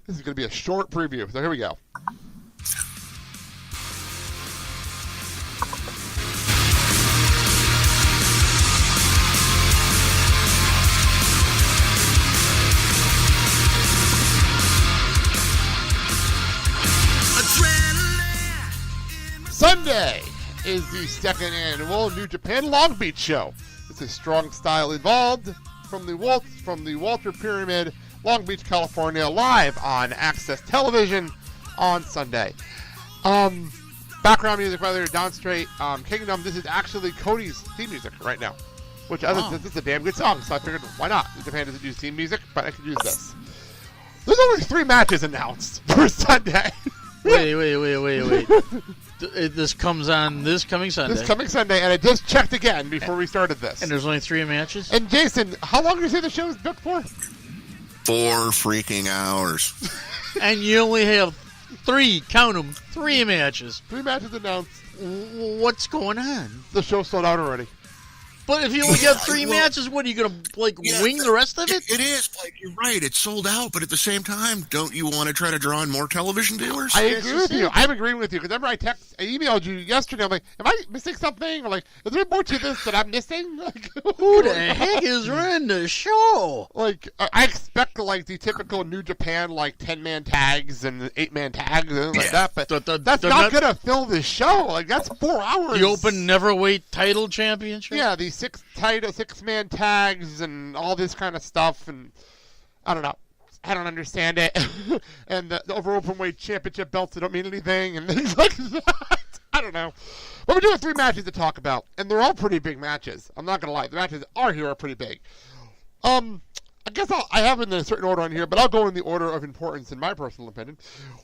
This is going to be a short preview. So here we go. Sunday is the second annual New Japan Long Beach show. This is Strong Style Evolved from the Walter Pyramid, Long Beach, California, live on Access Television on Sunday. Background music by the Don Straight, Kingdom. This is actually Cody's theme music right now, which this is a damn good song, so I figured, why not? Japan doesn't use theme music, but I could use this. There's only 3 matches announced for Sunday. Wait. This comes on this coming Sunday. This coming Sunday, and I just checked again before we started this. And there's only 3 matches? And Jason, how long did you say the show is booked for? 4 freaking hours. And you only have 3, count them, 3 matches. 3 matches announced. What's going on? The show sold out already. But if you only got 3 matches, what are you going to, wing the rest of it? It is, you're right. It's sold out, but at the same time, don't you want to try to draw in more television viewers? I agree with you. I'm agreeing with you. Because remember, I emailed you yesterday. I'm like, am I missing something? I'm like, is there more to this that I'm missing? Like, who the heck is running the show? Like, I expect, the typical New Japan, 10-man tags and 8-man tags and like that. But that's not going to fill this show. That's 4 hours. The Open Neverweight Title Championship? Yeah, the 6-man tags and all this kind of stuff, and I don't know. I don't understand it. And the over openweight championship belts that don't mean anything and things like that. I don't know. But we're doing 3 matches to talk about, and they're all pretty big matches. I'm not gonna lie, the matches are pretty big. I guess I have it in a certain order on here, but I'll go in the order of importance in my personal opinion.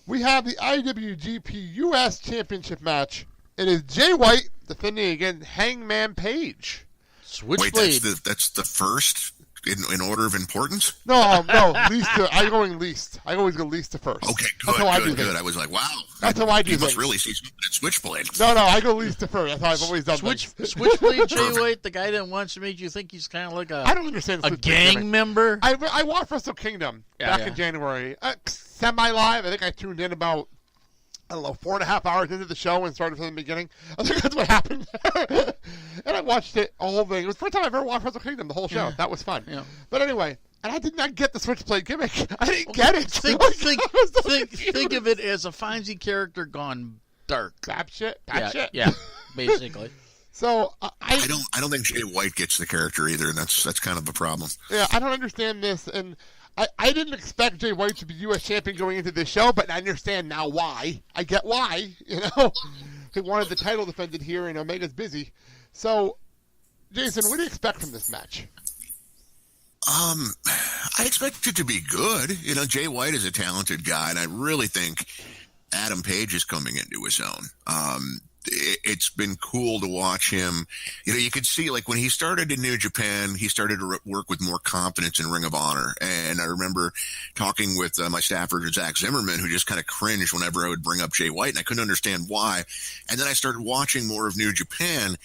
We have the IWGP US Championship match. It is Jay White defending against Hangman Page. Switchblade. Wait, that's the first in order of importance? No, least. I'm going least. I always go least to first. Okay, good. That's how I do good. things. I was like, wow. That's how I do you things. must really see something at Switchblade. No, I go least to first. That's how I've always done Switchblade Jay White, the guy that wants to make you think he's kind of like I don't understand a gang member. I watched Wrestle Kingdom back in January. Semi-live. I think I tuned in about 4.5 hours into the show and started from the beginning. I think that's what happened. And I watched it, the whole thing. It was the first time I've ever watched Wrestle Kingdom, the whole show. Yeah. That was fun. Yeah. But anyway, and I did not get the Switchblade gimmick. I didn't get it. Think of it as a Fonzie character gone dark. That shit. Yeah, basically. So I don't think Jay White gets the character either, and that's kind of a problem. Yeah, I don't understand this, and I didn't expect Jay White to be U.S. champion going into this show, but I understand now why. I get why, He wanted the title defended here, and Omega's busy. So, Jason, what do you expect from this match? I expect it to be good. Jay White is a talented guy, and I really think Adam Page is coming into his own. It's been cool to watch him. You could see, when he started in New Japan, he started to work with more confidence in Ring of Honor. And I remember talking with my staffer, Zach Zimmerman, who just kind of cringed whenever I would bring up Jay White, and I couldn't understand why. And then I started watching more of New Japan,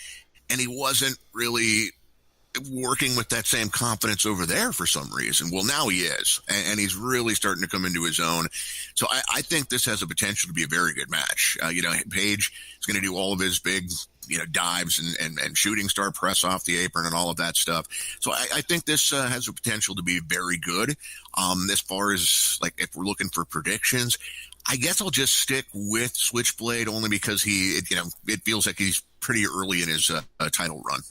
and he wasn't really working with that same confidence over there for some reason. Well, now he is, and he's really starting to come into his own. So I think this has a potential to be a very good match. Page is going to do all of his big, dives and shooting star press off the apron and all of that stuff. So I think this has a potential to be very good. As far as if we're looking for predictions, I guess I'll just stick with Switchblade only because it feels like he's pretty early in his title run.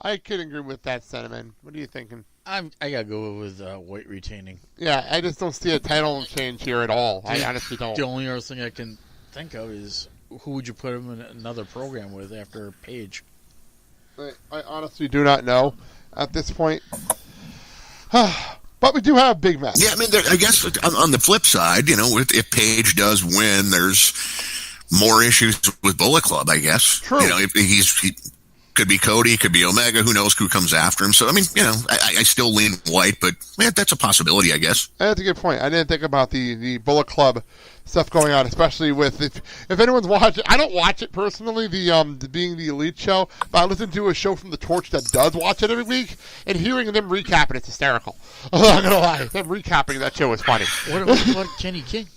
I could agree with that sentiment. What are you thinking? I gotta go with White retaining. Yeah, I just don't see a title change here at all. I honestly don't. The only other thing I can think of is who would you put him in another program with after Page? I honestly do not know at this point. But we do have a big match. Yeah, I mean, I guess on the flip side, if Page does win, there's more issues with Bullet Club, I guess. True. Could be Cody, could be Omega. Who knows who comes after him? So, I mean, I still lean white, but that's a possibility, I guess. That's a good point. I didn't think about the Bullet Club stuff going on, especially with if anyone's watching. I don't watch it personally, the being the Elite show, but I listen to a show from the Torch that does watch it every week, and hearing them recap it, it's hysterical. I'm not gonna lie, them recapping that show is funny. What about Kenny King?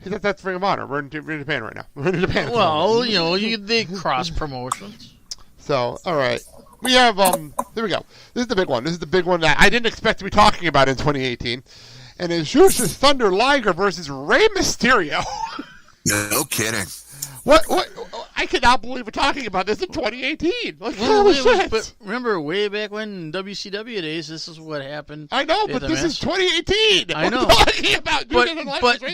That's Ring of Honor. We're in Japan right now. We're in Japan. Well, they cross promotions. So, all right. We have, here we go. This is the big one. This is the big one that I didn't expect to be talking about in 2018. And it's Juice's Thunder Liger versus Rey Mysterio. No kidding. What? I cannot believe we're talking about this in 2018. Like, but remember, way back when WCW days, this is what happened. I know, but this is 2018. I know. We're talking about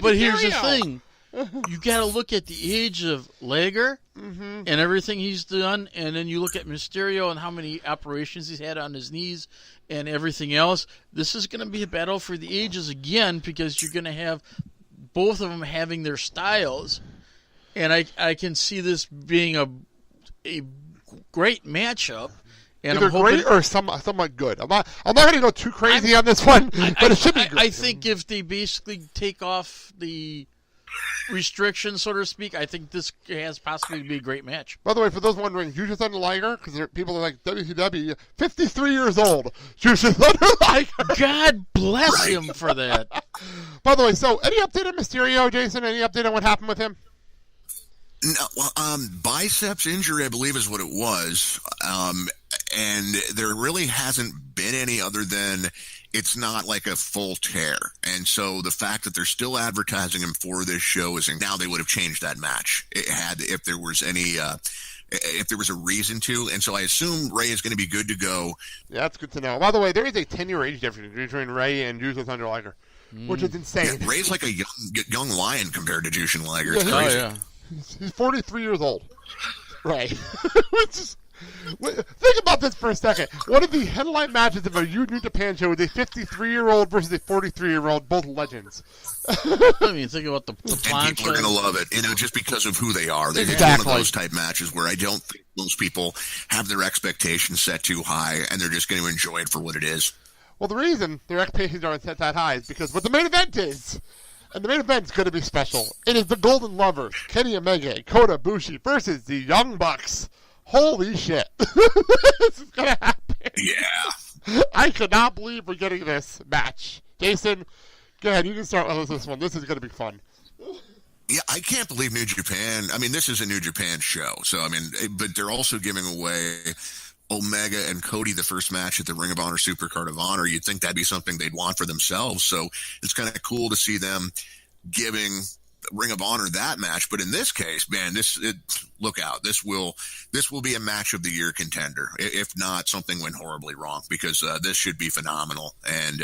but here's the thing. You got to look at the age of Liger and everything he's done, and then you look at Mysterio and how many operations he's had on his knees and everything else. This is going to be a battle for the ages again because you're going to have both of them having their styles, and I can see this being a great matchup. And either great or somewhat good. I'm not going to go too crazy on this one, but it should be good. I think if they basically take off the restrictions, so to speak, I think this has possibly to be a great match. By the way, for those wondering, Juice's Thunder Liger, because people are like, WCW, 53 years old, Juice's Thunder Liger. God bless him for that. By the way, so any update on Mysterio, Jason? Any update on what happened with him? No, well, biceps injury, I believe, is what it was. And there really hasn't been any other than it's not like a full tear. And so the fact that they're still advertising him for this show is now they would have changed that match. If there was a reason to. And so I assume Ray is going to be good to go. Yeah, that's good to know. By the way, there is a 10-year age difference between Ray and Juice's Thunder Liger, which is insane. Yeah, Ray's like a young lion compared to Jushin Liger. It's crazy. crazy. Oh, yeah. He's 43 years old. Right. Think about this for a second. One of the headline matches of a New Japan show is a 53-year-old versus a 43-year-old, both legends. I mean, think about the and people are going to love it, just because of who they are. It's exactly. one of those type matches where I don't think most people have their expectations set too high, and they're just going to enjoy it for what it is. Well, the reason their expectations aren't set that high is because what the main event is. And the main event is going to be special. It is the Golden Lovers, Kenny Omega and Kota Ibushi versus the Young Bucks. Holy shit. This is going to happen. Yeah. I cannot believe we're getting this match. Jason, go ahead. You can start with this one. This is going to be fun. Yeah, I can't believe New Japan. I mean, this is a New Japan show. So, I mean, but they're also giving away Omega and Cody the first match at the Ring of Honor Supercard of Honor. You'd think that'd be something they'd want for themselves. So it's kind of cool to see them giving Ring of Honor that match. But in this case, man, look out. This will be a match of the year contender. If not, something went horribly wrong, because this should be phenomenal. And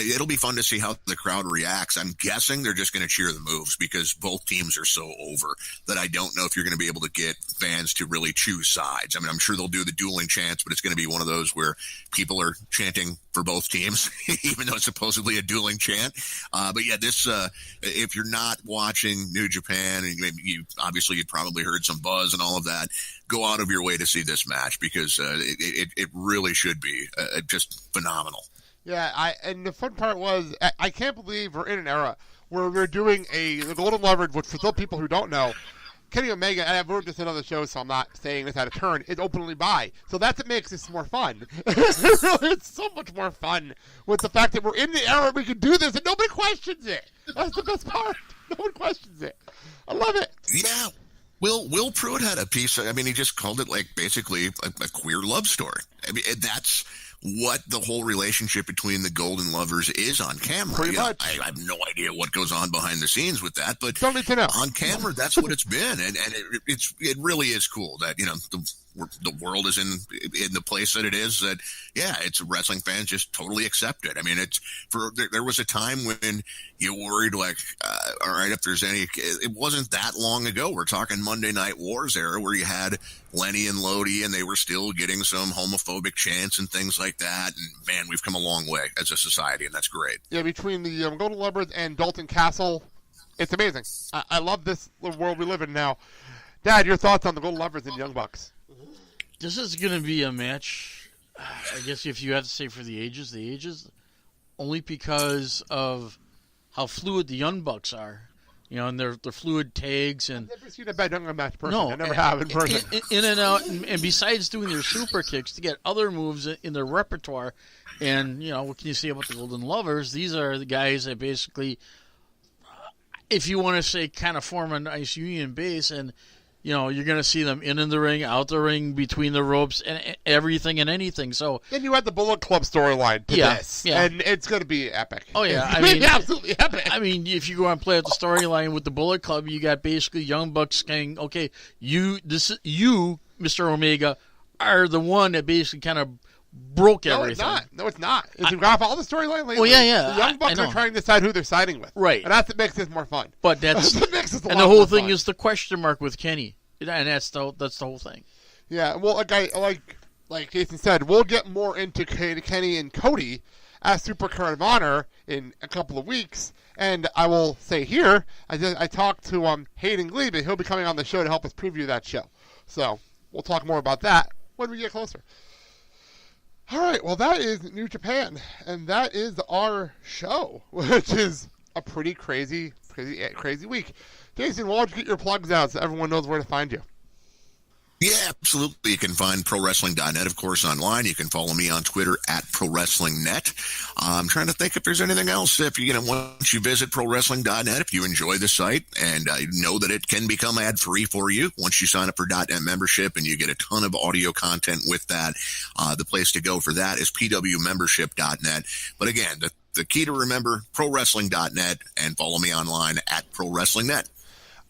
it'll be fun to see how the crowd reacts. I'm guessing they're just going to cheer the moves, because both teams are so over that I don't know if you're going to be able to get fans to really choose sides. I mean, I'm sure they'll do the dueling chants, but it's going to be one of those where people are chanting for both teams, even though it's supposedly a dueling chant. But yeah, this if you're not watching New Japan, and you obviously you probably heard some buzz and all of that, go out of your way to see this match, because it really should be just phenomenal. Yeah, and the fun part was, I can't believe we're in an era where we're doing the Golden Leverage, which for those people who don't know, Kenny Omega, and I've heard this in other shows, so I'm not saying this out of turn, is openly bi. So that's what makes this more fun. It's so much more fun with the fact that we're in the era we can do this and nobody questions it. That's the best part. No one questions it. I love it. Yeah. Will Pruitt had a piece. I mean, he just called it like basically a queer love story. I mean, that's what the whole relationship between the Golden Lovers is on camera. Pretty much. I have no idea what goes on behind the scenes with that, but don't need to know. On camera, that's what it's been, and it really is cool that the world is in the place that it is. That it's wrestling fans just totally accept it. I mean, there was a time when you worried like, all right, if there's any, it wasn't that long ago. We're talking Monday Night Wars era, where you had Lenny and Lodi, and they were still getting some homophobic chants and things like that. And man, we've come a long way as a society, and that's great. Yeah, between the Golden Lovers and Dalton Castle, it's amazing. I love this world we live in now. Dad, your thoughts on the Golden Lovers and Young Bucks? This is going to be a match, I guess if you have to say for the ages, only because of how fluid the Young Bucks are. And their fluid tags. And I've never seen a bad Young match person. No, I never have in person. In and out, and besides doing their super kicks, to get other moves in their repertoire. And, what can you say about the Golden Lovers? These are the guys that basically, if you want to say kind of form a nice union base, and, you're going to see them in the ring, out the ring, between the ropes, and everything and anything. So then you had the Bullet Club storyline to this, and it's going to be epic. Oh yeah, absolutely epic. I mean, if you go and play out the storyline with the Bullet Club, you got basically Young Bucks saying, "Okay, you, Mr. Omega, are the one that basically kind of broke everything." No, it's not. If you graph all the storyline lately, well, yeah. The Young Bucks are trying to decide who they're siding with. Right. And that's what makes this more fun. But that's what makes this a and lot the whole more thing fun. is the question mark with Kenny. And that's the whole thing. Yeah, well, like Jason said, we'll get more into Kenny and Cody as Supercard of Honor in a couple of weeks. And I will say here, I talked to Hayden Glebe, and he'll be coming on the show to help us preview that show. So we'll talk more about that when we get closer. All right, well, that is New Japan, and that is our show, which is a pretty crazy week. Jason, why don't you get your plugs out so everyone knows where to find you? Yeah, absolutely. You can find ProWrestling.net, of course, online. You can follow me on Twitter at ProWrestlingNet. I'm trying to think if there's anything else. Once you visit ProWrestling.net, if you enjoy the site, and I know that it can become ad-free for you once you sign up for .net membership, and you get a ton of audio content with that. The place to go for that is PWMembership.net. But again, the key to remember, ProWrestling.net, and follow me online at ProWrestlingNet.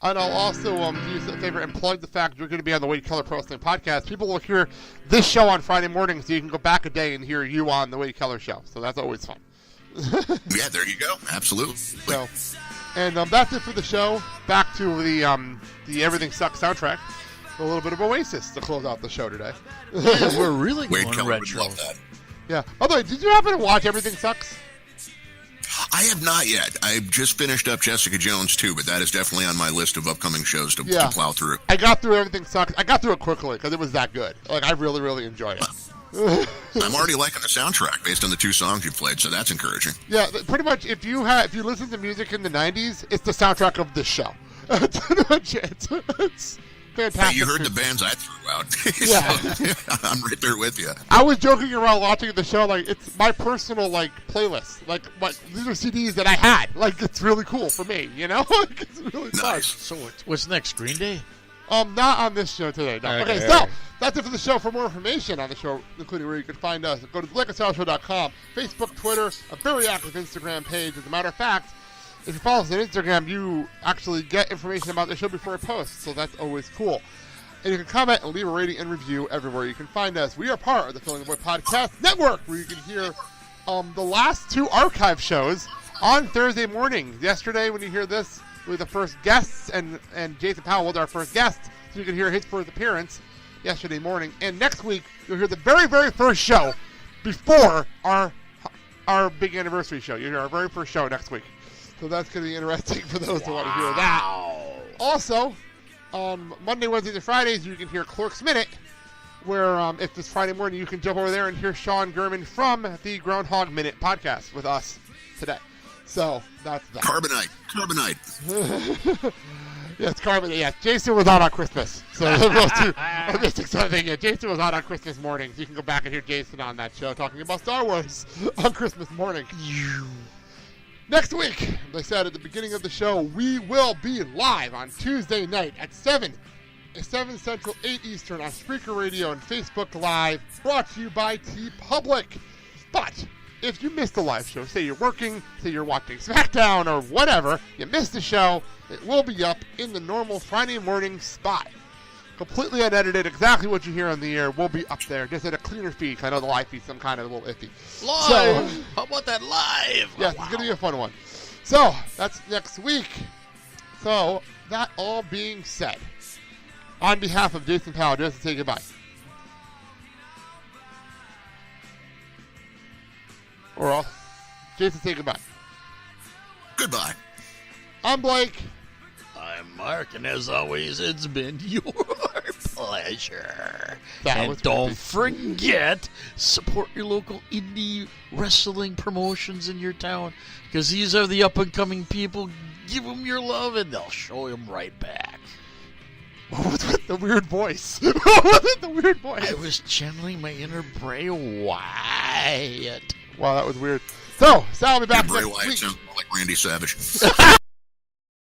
And I'll also use a favor and plug the fact you're going to be on the Wade Keller Pro Wrestling Podcast. People will hear this show on Friday morning, so you can go back a day and hear you on the Wade Keller show. So that's always fun. Yeah, there you go. Absolutely. So, and that's it for the show. Back to the Everything Sucks soundtrack. A little bit of Oasis to close out the show today. Yeah, we're really Wade going Keller retro. would love that. Yeah. By the way, did you happen to watch Everything Sucks? I have not yet. I've just finished up Jessica Jones, too, but that is definitely on my list of upcoming shows to plow through. I got through Everything Sucks. I got through it quickly because it was that good. I really, really enjoyed it. I'm already liking the soundtrack based on the 2 songs you played, so that's encouraging. Yeah, pretty much if you listen to music in the 90s, it's the soundtrack of this show. That's pretty much it. It's fantastic. Hey, you heard the bands I threw out. Yeah. So, I'm right there with you. I was joking around watching the show, it's my personal, playlist. These are CDs that I had. It's really cool for me, it's really fun. Nice. So what's next? Green Day? Not on this show today, no. Okay, so that's it for the show. For more information on the show, including where you can find us, go to theliquorstyleshow.com, Facebook, Twitter, a very active Instagram page. As a matter of fact, if you follow us on Instagram, you actually get information about the show before it posts, so that's always cool. And you can comment and leave a rating and review everywhere you can find us. We are part of the Filling the Void Podcast Network, where you can hear the last 2 archive shows on Thursday mornings. Yesterday, when you hear this, we were the first guests, and Jason Powell was our first guest, so you can hear his first appearance yesterday morning. And next week, you'll hear the very, very first show before our big anniversary show. You'll hear our very first show next week. So that's going to be interesting for those who want to hear that. Also, on Monday, Wednesdays, and Fridays, you can hear Clerk's Minute, where if it's Friday morning, you can jump over there and hear Sean Gurman from the Groundhog Minute podcast with us today. So that's that. Carbonite. Yes, Carbonite. Yeah, Jason was out on Christmas. So those 2 are missing something. Yeah, Jason was out on Christmas morning. So you can go back and hear Jason on that show talking about Star Wars on Christmas morning. Next week, as I said at the beginning of the show, we will be live on Tuesday night at 7 Central, 8 Eastern on Spreaker Radio and Facebook Live, brought to you by TeePublic. But if you missed the live show, say you're working, say you're watching SmackDown or whatever, you missed the show, it will be up in the normal Friday morning spot. Completely unedited, exactly what you hear on the air will be up there, just at a cleaner feed. I know the live feed's some kind of a little iffy. Live! So, how about that live? Yes, It's going to be a fun one. So, that's next week. So, that all being said, on behalf of Jason Powell, Jason, say goodbye. Or else, Jason, say goodbye. Goodbye. I'm Blake. I'm Mark, and as always, it's been your pleasure. That And was don't forget, support your local indie wrestling promotions in your town, because these are the up-and-coming people. Give them your love, and they'll show them right back. What was with the weird voice? What was with the weird voice? I was channeling my inner Bray Wyatt. Wow, that was weird. So, Sal will be back Bray next Wyatt week. sounds more like Randy Savage.